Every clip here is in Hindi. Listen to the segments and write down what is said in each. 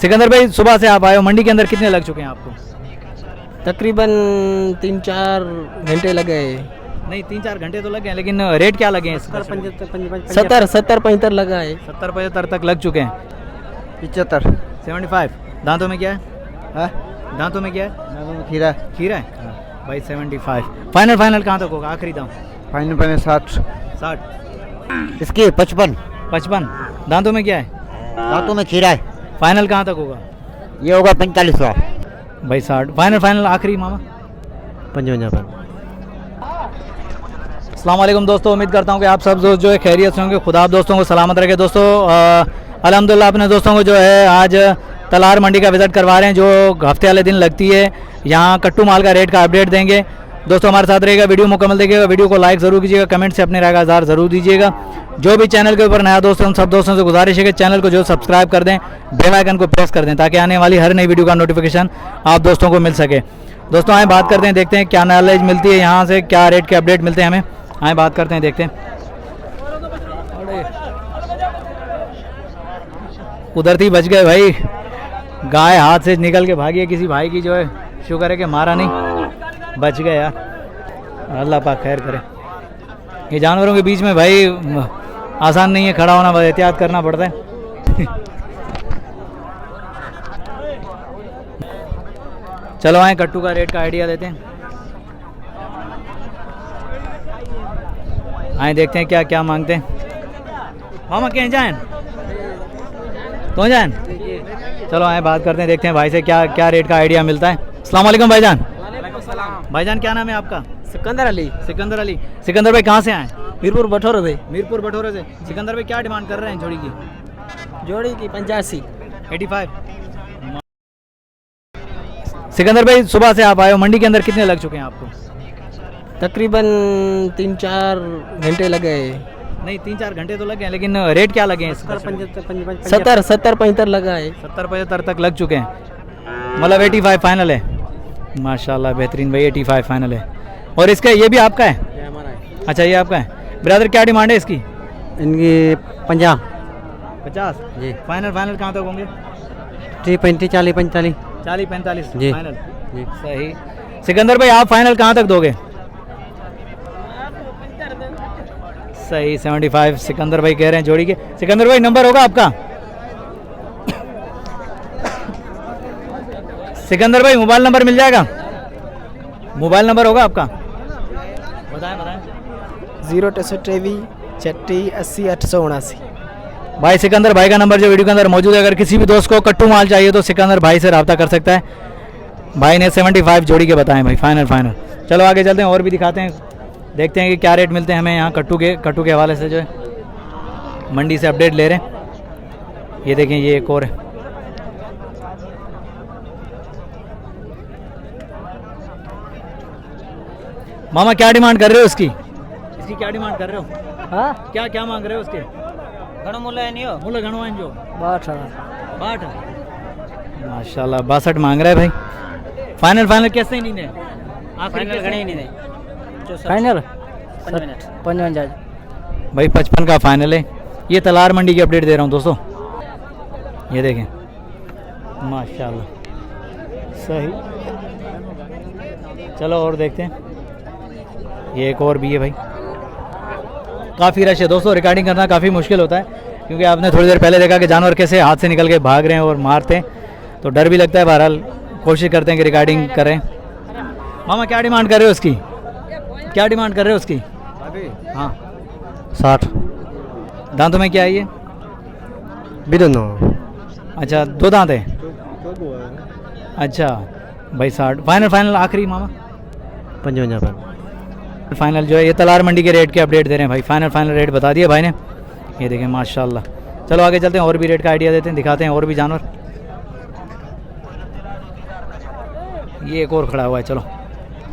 सिकंदर भाई सुबह से आप आए हो, मंडी के अंदर कितने लग चुके हैं आपको? तकरीबन 3-4 घंटे लगे। नहीं 3-4 घंटे तो लग गए, लेकिन रेट क्या लगे हैं इसका? 70-75 लगा है। 70-75 तक लग चुके हैं। 75 75। दांतों में क्या है? हाँ दांतों में क्या है? खीरा खीरा है भाई। 75 फाइनल कहाँ तक होगा? आखिरी दाम फाइनल पे 60 60। इसके 55 55। दांतों में क्या है? दांतों में खीरा है। फाइनल कहाँ तक होगा? ये होगा 4500 भाई 60। फाइनल आखिरी मामा 55 पर। अस्सलाम वालेकुम दोस्तों, उम्मीद करता हूँ कि आप सब जो है खैरियत से होंगे। खुदा आप दोस्तों को सलामत रखे। दोस्तों अल्हम्दुलिल्लाह अपने दोस्तों को जो है आज तलार मंडी का विज़िट करवा रहे हैं, जो हफ्ते वाले दिन लगती है। यहाँ कट्टू माल का रेट का अपडेट देंगे। दोस्तों हमारे साथ रहेगा, वीडियो मुकम्मल देखिएगा, वीडियो को लाइक ज़रूर कीजिएगा, कमेंट से अपने राय का इज़हार ज़रूर दीजिएगा। जो भी चैनल के ऊपर नया दोस्त है उन सब दोस्तों से गुजारिश है कि चैनल को जो सब्सक्राइब कर दें, बेल आइकन को प्रेस कर दें, ताकि आने वाली हर नई वीडियो का नोटिफिकेशन आप दोस्तों को मिल सके। दोस्तों आए बात करते हैं, देखते हैं क्या नॉलेज मिलती है यहाँ से, क्या रेट के अपडेट मिलते हैं हमें। आए बात करते हैं, देखते हैं। उधर थी बच गए भाई, गाय हाथ से निकल के भागी है किसी भाई की, जो है शुक्र है कि मारा नहीं, बच गए यार। अल्लाह पाक खैर करे। ये जानवरों के बीच में भाई आसान नहीं है खड़ा होना, बस एहतियात करना पड़ता है। चलो आए कट्टू का रेट का आइडिया देते हैं। आए देखते हैं क्या क्या मांगते हैं। मामा कहीं जाएं तो जाएं। चलो आए बात करते हैं, देखते हैं भाई से क्या क्या रेट का आइडिया मिलता है। अस्सलाम वालेकुम भाईजान। भाईजान क्या नाम है आपका? सिकंदर अली। सिकंदर अली। सिकंदर भाई कहाँ से आए? मीरपुर बठोर से। मीरपुर बठोरे से। सिकंदर भाई क्या डिमांड कर रहे हैं जोड़ी की? जोड़ी की 85। 85। सिकंदर भाई सुबह से आप आए हो, मंडी के अंदर कितने लग चुके हैं आपको? तकरीबन 3-4 घंटे लगे। नहीं 3-4 घंटे तो लग गए, लेकिन रेट क्या लगे हैं इसका? 70-75 लगा है। 70-75 तक लग चुके हैं, मतलब 85 फाइनल है। माशाल्लाह बेहतरीन भाई, 85 फाइनल है। और इसका ये भी आपका है? अच्छा ये आपका है। ब्रदर क्या डिमांड है इसकी? इनकी 50 जी। फाइनल कहाँ तक होंगे? 35 40 45 40-45 जी। फाइनल जी। सही। सिकंदर भाई आप फाइनल कहाँ तक दोगे? सही 75 सिकंदर भाई कह रहे हैं जोड़ी के। सिकंदर भाई नंबर होगा आपका? सिकंदर भाई मोबाइल नंबर मिल जाएगा? मोबाइल नंबर होगा आपका? बताएं 063 भाई सिकंदर भाई का नंबर जो वीडियो के अंदर मौजूद है। अगर किसी भी दोस्त को कट्टू माल चाहिए तो सिकंदर भाई से रब्ता कर सकता है। भाई ने 75 जोड़ी के बताएं भाई, फाइनल। चलो आगे चलते हैं और भी दिखाते हैं, देखते हैं कि क्या रेट मिलते हैं हमें यहाँ कट्टू के हवाले से, जो है मंडी से अपडेट ले रहे हैं। ये देखें ये एक और है। मामा क्या डिमांड कर रहे हो इसकी क्या डिमांड कर रहे हो? हाँ क्या मांग रहे हो उसके? घणो मूल्य है नहीं हो। मूल्य घणो है जो 62। माशाल्लाह 62 मांग रहा है भाई। फाइनल कैसे ही नहीं है? फाइनल घणी नहीं है। फाइनल 55 भाई 55 का फाइनल है। ये तलार मंडी की अपडेट दे रहा हूँ दोस्तों, ये देखें माशाल्लाह सही। चलो और देखते हैं, ये एक और भी है भाई। काफ़ी रश है दोस्तों, रिकॉर्डिंग करना काफ़ी मुश्किल होता है, क्योंकि आपने थोड़ी देर पहले देखा कि जानवर कैसे हाथ से निकल के भाग रहे हैं और मारते हैं, तो डर भी लगता है। बहरहाल कोशिश करते हैं कि रिकॉर्डिंग करें। मामा क्या डिमांड कर रहे हो उसकी? क्या डिमांड कर रहे हो उसकी? हाँ 60 दांतों में क्या है ये? भी दोनों। अच्छा 2 दांत है। अच्छा भाई 60 फाइनल आखिरी मामा 55 पर। फाइनल जो है ये तलार मंडी के रेट के अपडेट दे रहे हैं भाई। फाइनल रेट बता दिए भाई ने, ये देखें माशाल्लाह। चलो आगे चलते हैं और भी रेट का आइडिया देते हैं, दिखाते हैं और भी जानवर। ये एक और खड़ा हुआ है। चलो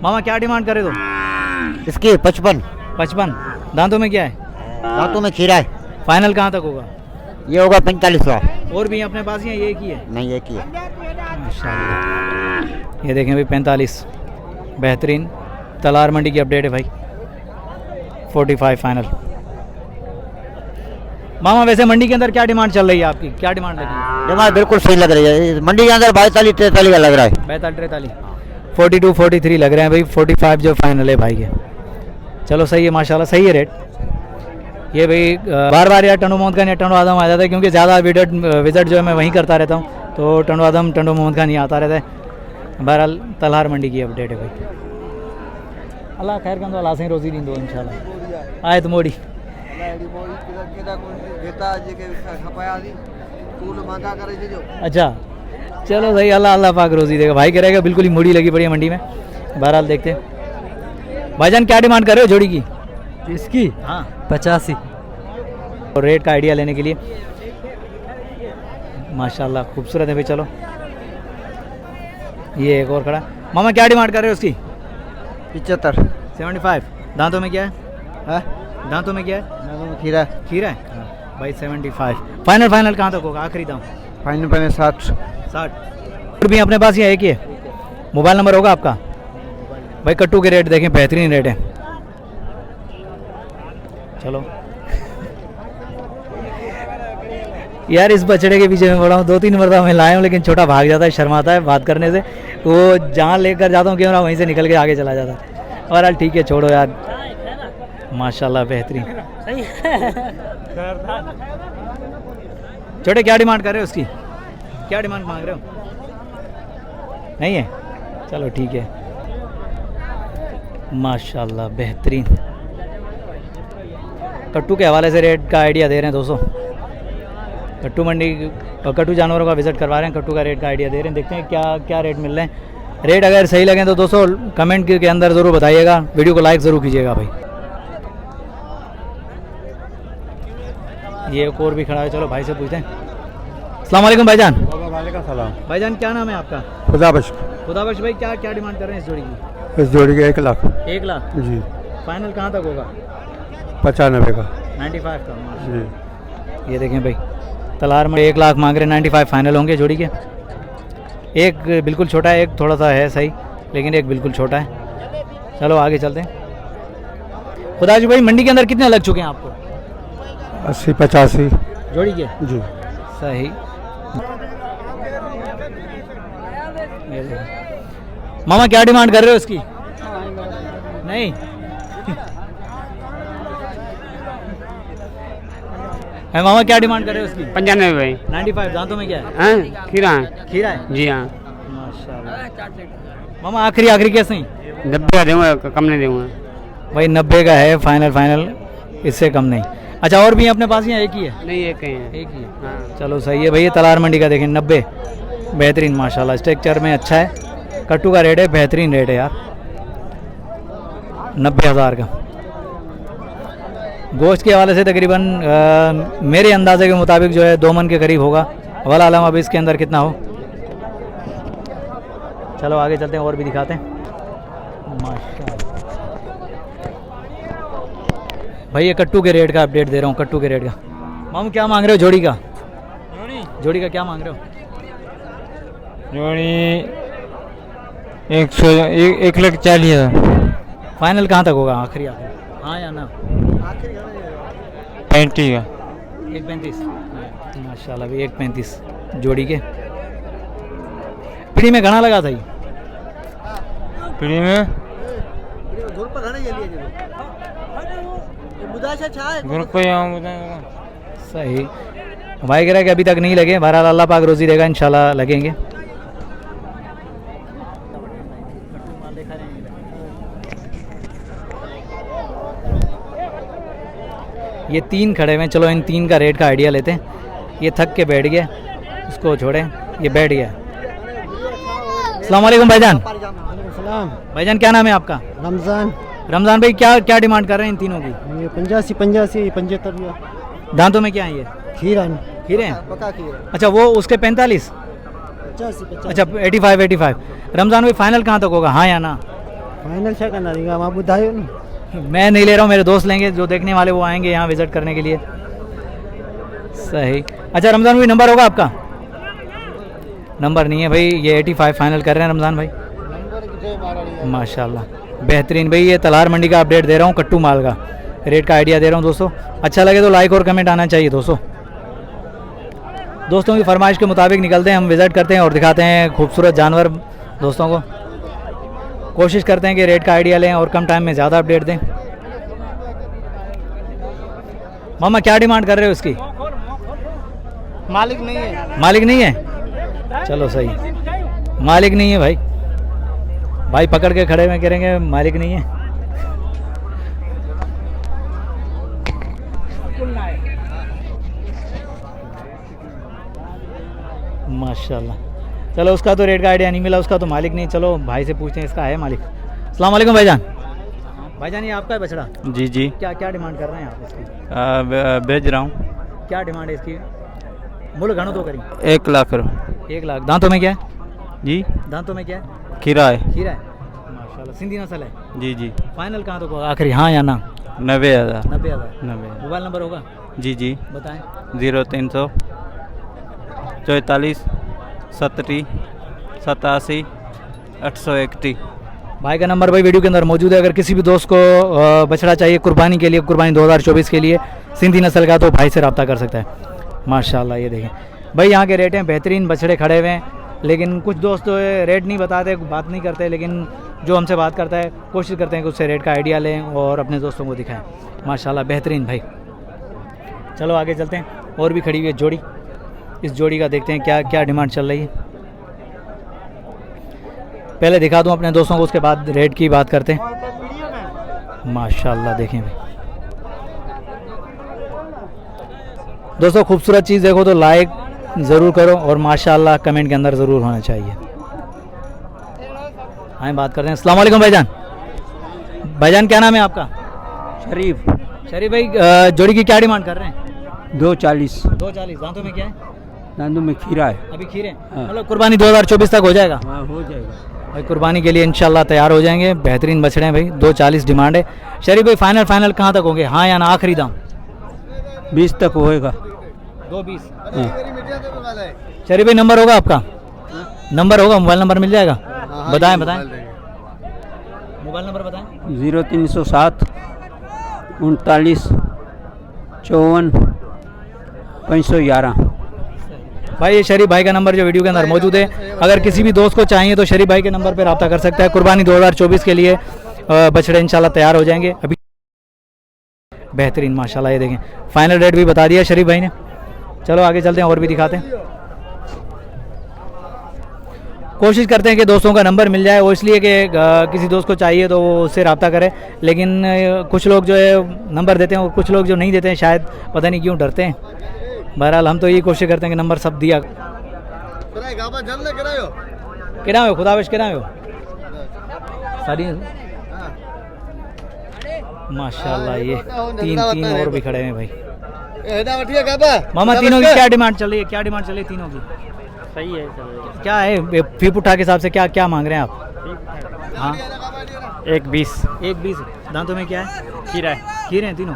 मामा क्या डिमांड करे तो? इसके 55 दांतों में क्या है? दांतों में खीरा है। फाइनल कहाँ तक होगा? ये होगा 4500। और भी अपने पास ही है, ये एक ही है? नहीं एक ही है। माशाल्लाह ये देखें भाई 45 बेहतरीन तलार मंडी की अपडेट है भाई। 45 फाइनल। मामा वैसे मंडी के अंदर क्या डिमांड चल रही है आपकी, क्या डिमांड लगी? डिमांड बिल्कुल सही लग रही है, मंडी के अंदर 42-43 का लग रहा है। 42-43, 42-43 लग रहे हैं भाई, 45 जो फाइनल है भाई के। चलो सही है, माशाल्लाह सही है रेट। ये भाई बार बार यार टंडू मोहम्मद खान या टंडू आदम आ जाता है, क्योंकि ज़्यादा विजिट जो है मैं वहीं करता रहता हूँ, तो टंडू आदम टंडू मोहम्मद खान ही आता रहता है। बहरहाल तलहार मंडी की अपडेट है भाई। अल्लाह खैर कंदो, अल्लाह से रोज़ी ॾींदो इंशाल्लाह। आयत मोड़ी अच्छा, चलो सही, अल्लाह अल्लाह पाक रोज़ी देगा। भाई कह रहेगा बिल्कुल ही मुड़ी लगी पड़ी है मंडी में। बहरहाल देखते हैं। भाईजान क्या डिमांड कर रहे हो जोड़ी की? इसकी हाँ 85। और रेट का आइडिया लेने के लिए माशाल्लाह खूबसूरत है भाई। चलो ये एक और खड़ा। मामा क्या डिमांड कर रहे हो उसकी? 75। 75। दांतों में क्या है? हाँ दांतों में क्या है? खीरा। खीरा है भाई। 75 फाइनल। फाइनल कहाँ तक होगा आखिरी दाम? फाइनल पे 60। 60 और भी अपने पास ही है एक ही है। मोबाइल नंबर होगा आपका? भाई कट्टू के रेट देखें, बेहतरीन रेट है। चलो यार इस बछड़े के पीछे मैं पड़ा हूँ, 2-3 मरतबा मैं लाया हूँ, लेकिन छोटा भाग जाता है, शर्माता है बात करने से। वो जहाँ लेकर जाता हूँ कैमरा वहीं से निकल के आगे चला जाता है। और यार ठीक है छोड़ो यार, माशाल्लाह बेहतरीन। छोटे क्या डिमांड कर रहे हो उसकी? क्या डिमांड मांग रहे हो? नहीं है? चलो ठीक है, माशाल्लाह बेहतरीन। कट्टू के हवाले से रेट का आइडिया दे रहे हैं दोस्तों। कट्टू मंडी और कट्टू जानवरों का विज़िट करवा रहे हैं, कट्टू का रेट का आइडिया दे रहे हैं। देखते हैं क्या क्या रेट मिल रहे हैं। रेट अगर सही लगें तो दोस्तों कमेंट के अंदर ज़रूर बताइएगा, वीडियो को लाइक ज़रूर कीजिएगा भाई। ये एक और भी खड़ा है, चलो भाई से पूछते हैं। अस्सलाम वालेकुम भाईजान। वालेकुम सलाम। भाईजान क्या नाम है आपका? खुदाबश। खुदाबश भाई क्या क्या डिमांड कर रहे हैं इस जोड़ी की? इस जोड़ी के 1 लाख। 1 लाख जी। फाइनल कहाँ तक होगा? 95 का। 95 का। जी। ये देखें भाई, तलार में 1 लाख मांग रहे हैं, 95 फाइनल होंगे जोड़ी के। एक बिल्कुल छोटा है, एक थोड़ा सा है सही, लेकिन एक बिल्कुल छोटा है। चलो आगे चलते हैं। खुदाजी भाई मंडी के अंदर कितने लग चुके हैं आपको? 80-85 जोड़ी के। जी। सही। ये देखो। मामा क्या डिमांड कर रहे हो इसकी? नहीं है मामा क्या डिमांड कर रहे हो उसकी? 95 भाई। 95। दांतों में क्या है? हाँ खीरा है। खीरा है? जी हाँ। माशाल्लाह। मामा आखिरी आखिरी कैसे ही? 90 का दूंगा, कम नहीं दूंगा भाई। 90 का है फाइनल। फाइनल इससे कम नहीं। अच्छा और भी अपने पास यहाँ एक ही है? नहीं, एक ही है। एक ही है। हाँ। चलो सही है भैया। तलार मंडी का देखें 90 बेहतरीन माशाल्लाह, स्ट्रक्चर में अच्छा है। कट्टू का रेट है, बेहतरीन रेट है यार, 90,000 का। गोश्त के हवाले से तकरीबन मेरे अंदाजे के मुताबिक जो है 2 मन के करीब होगा। वला आलम अब इसके अंदर कितना हो। चलो आगे चलते हैं और भी दिखाते हैं। माशाल्लाह भाई ये कट्टू के रेट का अपडेट दे रहा हूँ, कट्टू के रेट का। मामू क्या मांग रहे हो जोड़ी का? जोड़ी का क्या मांग रहे हो? जोड़ी 1,40,000। फाइनल कहाँ तक होगा आखिरी आखिरी? हाँ या ना? 35 का। 1.35 माशाल्लाह भाई। 1.35 जोड़ी के। पीढ़ी में घना लगा था ये? पीढ़ी में सही। भाई कह रहा है कि अभी तक नहीं लगे, बहरहाल अल्लाह पाक रोज़ी देगा, इंशाल्लाह लगेंगे। ये 3 खड़े हुए हैं, चलो इन 3 का रेट का आइडिया लेते हैं। ये थक के बैठ गया, उसको छोड़ें, ये बैठ गया। अस्सलाम वालेकुम भाईजान। भाईजान क्या नाम है आपका? रमज़ान। रमज़ान भाई क्या क्या डिमांड कर रहे हैं इन तीनों की? ये 85, 75। दांतों में क्या है ये? खीरा। खीरे हैं? पका खीरा। अच्छा वो उसके 45। 85। अच्छा 85। रमज़ान भाई फाइनल कहाँ तक होगा, हाँ या ना? फाइनल क्या करना देगा आप बताइए ना। मैं नहीं ले रहा हूँ, मेरे दोस्त लेंगे, जो देखने वाले वो आएंगे यहाँ विज़िट करने के लिए। सही। अच्छा रमज़ान भाई नंबर होगा आपका? नंबर नहीं है भाई। ये 85 फाइनल कर रहे हैं रमज़ान भाई। माशाल्लाह बेहतरीन भाई। ये तलार मंडी का अपडेट दे रहा हूँ, कट्टू माल का। रेट का आइडिया दे रहा हूँ दोस्तों। अच्छा लगे तो लाइक और कमेंट आना चाहिए दोस्तों। दोस्तों की फरमाइश के मुताबिक निकलते हैं, हम विज़िट करते हैं और दिखाते हैं खूबसूरत जानवर दोस्तों को। कोशिश करते हैं कि रेट का आइडिया लें और कम टाइम में ज़्यादा अपडेट दें। मामा क्या डिमांड कर रहे हो इसकी? मालिक नहीं है। मालिक नहीं है, चलो सही, मालिक नहीं है भाई। भाई पकड़ के खड़े में करेंगे मालिक नहीं है। माशाल्लाह, चलो उसका तो रेट का आइडिया नहीं मिला, उसका तो मालिक नहीं। चलो भाई से पूछते हैं इसका है मालिक। अस्सलाम वालेकुम भाईजान। भाईजान ये आपका है बछड़ा? जी जी क्या क्या डिमांड कर रहे हैं आप इसकी? भेज रहा हूँ। क्या डिमांड है इसकी? बोलो घणो तो करी। 1 लाख रुपये। 1 लाख। दांतों में क्या है? जी दांतों में क्या है? खीरा है। खीरा है, माशाल्लाह। सिंधी नस्ल है। जी जी। फाइनल कहाँ तो आखिरी, हाँ या ना? 90,000। 90,000। 90। मोबाइल नंबर होगा? जी जी। बताएं। 0300 44 70 87 831। भाई का नंबर भाई वीडियो के अंदर मौजूद है। अगर किसी भी दोस्त को बछड़ा चाहिए कुर्बानी के लिए, कुर्बानी 2024 के लिए सिंधी नस्ल का, तो भाई से रब्ता कर सकता है। माशाल्लाह ये देखें भाई, यहाँ के रेट हैं बेहतरीन। बछड़े खड़े हुए हैं, लेकिन कुछ दोस्त तो रेट नहीं बताते, बात नहीं करते, लेकिन जो हमसे बात करता है कोशिश करते हैं कि उससे रेट का आइडिया लें और अपने दोस्तों को दिखाएं। माशाल्लाह बेहतरीन भाई। चलो आगे चलते हैं। और भी खड़ी हुई है जोड़ी, इस जोड़ी का देखते हैं क्या क्या डिमांड चल रही है। पहले दिखा दूं अपने दोस्तों को, उसके बाद रेट की बात करते हैं। माशाल्लाह देखें भाई दोस्तों, खूबसूरत चीज़ देखो तो लाइक ज़रूर करो और माशाल्लाह कमेंट के अंदर ज़रूर होना चाहिए। आए बात करते हैं। अस्सलाम वालेकुम भाईजान। भाईजान क्या नाम है आपका? शरीफ। शरीफ भाई, जोड़ी की क्या डिमांड कर रहे हैं? 240। 240। दांतों में क्या है? दांतों में खीरा है। अभी खीरे? हाँ। मतलब कुर्बानी 2024 तक हो जाएगा? हाँ हो जाएगा भाई कुर्बानी के लिए इंशाल्लाह तैयार हो जाएंगे। बेहतरीन बछड़े हैं भाई। 240 डिमांड है। शरीफ भाई फाइनल कहाँ तक होंगे, हाँ या ना? आखिरी दाम 20 तक होएगा। 220। हाँ। शरीफ भाई नंबर होगा आपका? नंबर होगा, मोबाइल नंबर मिल जाएगा? बताएं मोबाइल नंबर बताएं। 0307 39 54 511। भाई ये शरीफ भाई का नंबर जो वीडियो के अंदर मौजूद है, अगर किसी भी दोस्त को चाहिए तो शरीफ भाई के नंबर पर रब्ता कर सकता है। कुर्बानी 2024 के लिए बछड़े इंशाल्लाह तैयार हो जाएंगे। अभी बेहतरीन माशाल्लाह ये देखें, फाइनल रेट भी बता दिया शरीफ भाई ने। चलो आगे चलते हैं और भी दिखाते हैं। कोशिश करते हैं कि दोस्तों का नंबर मिल जाए, वो इसलिए कि किसी दोस्त को चाहिए तो वो उससे रब्ता करे, लेकिन कुछ लोग जो है नंबर देते हैं और कुछ लोग जो नहीं देते हैं, शायद पता नहीं क्यों डरते हैं। बहरहाल हम तो यही कोशिश करते हैं कि नंबर सब दिया। कितना हो खुदाविश, कितना हो सारी? माशाल्लाह ये तीन और भी खड़े हैं भाई। मामा तीनों की क्या डिमांड चल रही है? क्या डिमांड चल रही है तीनों की? सही है। क्या है फी पुट्ठा के हिसाब से क्या क्या मांग रहे हैं आप? हाँ 120। 120। दांतों में क्या है? खीरा है। खीरे हैं तीनों?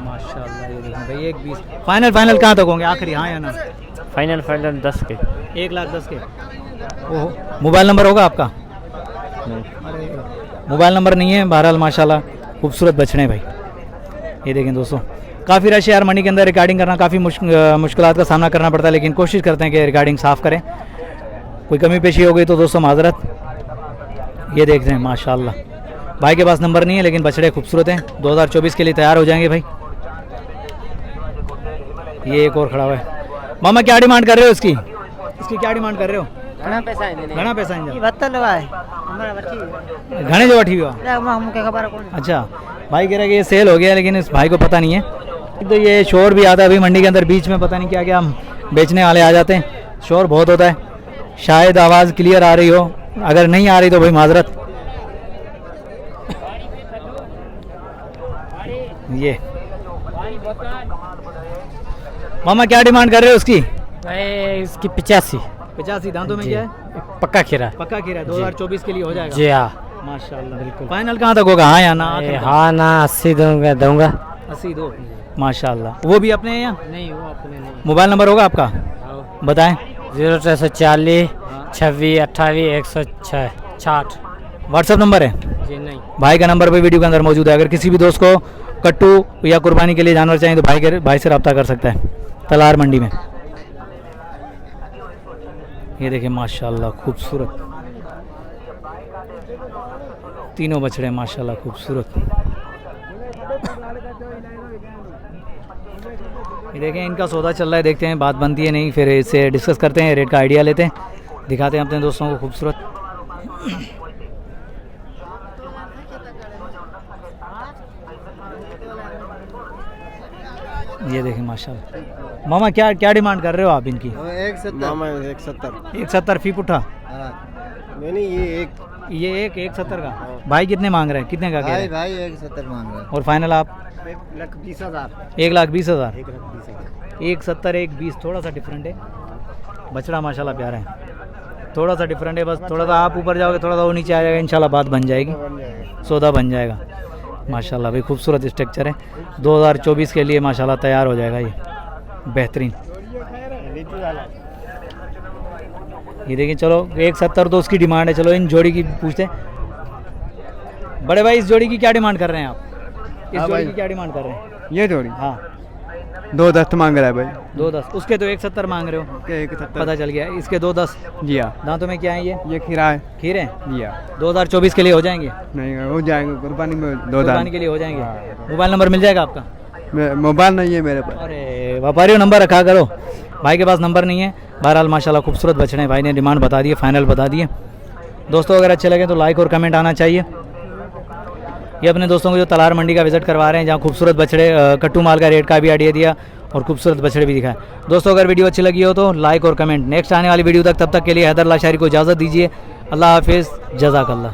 माशाल्लाह ये देखें भाई 120। फाइनल कहाँ तक होंगे आखिरी, हाँ या ना? फाइनल 10 के। 1,10,000 के। ओहो, मोबाइल नंबर होगा आपका? मोबाइल नंबर नहीं है। बहरहाल माशाल्लाह खूबसूरत बछड़े भाई। ये देखें दोस्तों, काफ़ी रश है यार मंडी के अंदर। रिकॉर्डिंग करना काफ़ी मुश्किलात का सामना करना पड़ता है, लेकिन कोशिश करते हैं कि रिकॉर्डिंग साफ़ करें। कोई कमी पेशी हो गई तो दोस्तों माजरत। ये देख रहे हैं माशाल्लाह, भाई के पास नंबर नहीं है लेकिन बछड़े खूबसूरत हैं। 2024 के लिए तैयार हो जाएंगे भाई। ये एक और खड़ा हुआ है। मामा क्या डिमांड कर रहे हो इसकी? इसकी क्या डिमांड कर रहे हो? घना पैसा है घना पैसा है? है घने जो बैठी हुआ। अच्छा, भाई कह रहे कि ये सेल हो गया, लेकिन इस भाई को पता नहीं है। तो ये शोर भी आता है अभी मंडी के अंदर, बीच में पता नहीं क्या क्या बेचने वाले आ जाते हैं, शोर बहुत होता है। शायद आवाज़ क्लियर आ रही हो, अगर नहीं आ रही तो भाई माजरत। ये मामा क्या डिमांड कर रहे हो उसकी? इसकी 85। 85। दांतों में क्या है? पक्का खीरा। पक्का खीरा है। 2024 के लिए हो जाएगा? जी हाँ। माशाल्लाह बिल्कुल। फाइनल कहाँ तक होगा, हाँ या ना? हाँ ना 80 दूंगा। 80 दो। माशाल्लाह। वो भी अपने हैं या नहीं? वो अपने नहीं। मोबाइल नंबर होगा आपका? बताएं। 0340 26 28 166। व्हाट्सअप नंबर है? जी नहीं। भाई का नंबर भी वीडियो के अंदर मौजूद है। अगर किसी भी दोस्त को कट्टू या कुर्बानी के लिए जानवर चाहिए तो भाई से रब्ता कर सकता है तलार मंडी में। ये देखिए माशाल्लाह खूबसूरत तीनों बछड़े माशाल्लाह खूबसूरत। ये देखें इनका सौदा चल रहा है, देखते हैं बात बनती है नहीं, फिर इससे डिस्कस करते हैं, रेट का आइडिया लेते हैं, दिखाते हैं अपने दोस्तों को खूबसूरत। ये देखें माशाल्लाह। मामा क्या क्या डिमांड कर रहे हो आप इनकी? 170 फी पुट्ठा। नहीं ये 170 का। भाई कितने मांग रहे हैं, कितने का कह रहे हैं? भाई 170 मांग रहे हैं। और फाइनल आप? 1,20,000। 1,20,000। 170 1,20 थोड़ा सा डिफरेंट है। बछड़ा माशाल्लाह प्यारा है, थोड़ा सा डिफरेंट है, बस थोड़ा सा आप ऊपर जाओगे थोड़ा सा वो नीचे आ जाएगा, इंशाल्लाह बात बन जाएगी, सौदा बन जाएगा। माशाल्लाह भाई खूबसूरत स्ट्रक्चर है, 2024 के लिए माशाल्लाह तैयार हो जाएगा ये बेहतरीन। ये देखिए चलो 170 तो उसकी डिमांड है, चलो इन जोड़ी की पूछते हैं। बड़े भाई इस जोड़ी की क्या डिमांड कर रहे हैं आप? इस जोड़ी की क्या डिमांड कर रहे हैं? ये जोड़ी हाँ 2,10 मांग रहा है भाई। 2,10 उसके तो 170 मांग रहे हो, 1,70 पता चल गया। इसके 2,10 जी हाँ। दांतों में क्या है ये खीरा है खीर है। जी हाँ। 2024 के लिए हो जाएंगे, नहीं हो जाएंगे कुर्बानी में 2 कुर्बानी के लिए हो जाएंगे। मोबाइल नंबर मिल जाएगा आपका? मोबाइल नहीं है मेरे पास। अरे व्यापारियों नंबर रखा करो, भाई के पास नंबर नहीं है। बहरहाल माशाल्लाह खूबसूरत बछड़े हैं, भाई ने डिमांड बता दी है, फाइनल बता दिए। दोस्तों अगर अच्छे लगे तो लाइक और कमेंट आना चाहिए। ये अपने दोस्तों को जो तलार मंडी का विजिट करवा रहे हैं, जहाँ खूबसूरत बछड़े कट्टू माल का रेट का भी आइडिया दिया और खूबसूरत बछड़े भी दिखाए। दोस्तों अगर वीडियो अच्छी लगी हो तो लाइक और कमेंट। नेक्स्ट आने वाली वीडियो तक तब तक के लिए हैदर लाशारी को इजाज़त दीजिए। अल्लाह हाफिज़, जज़ाकल्लाह।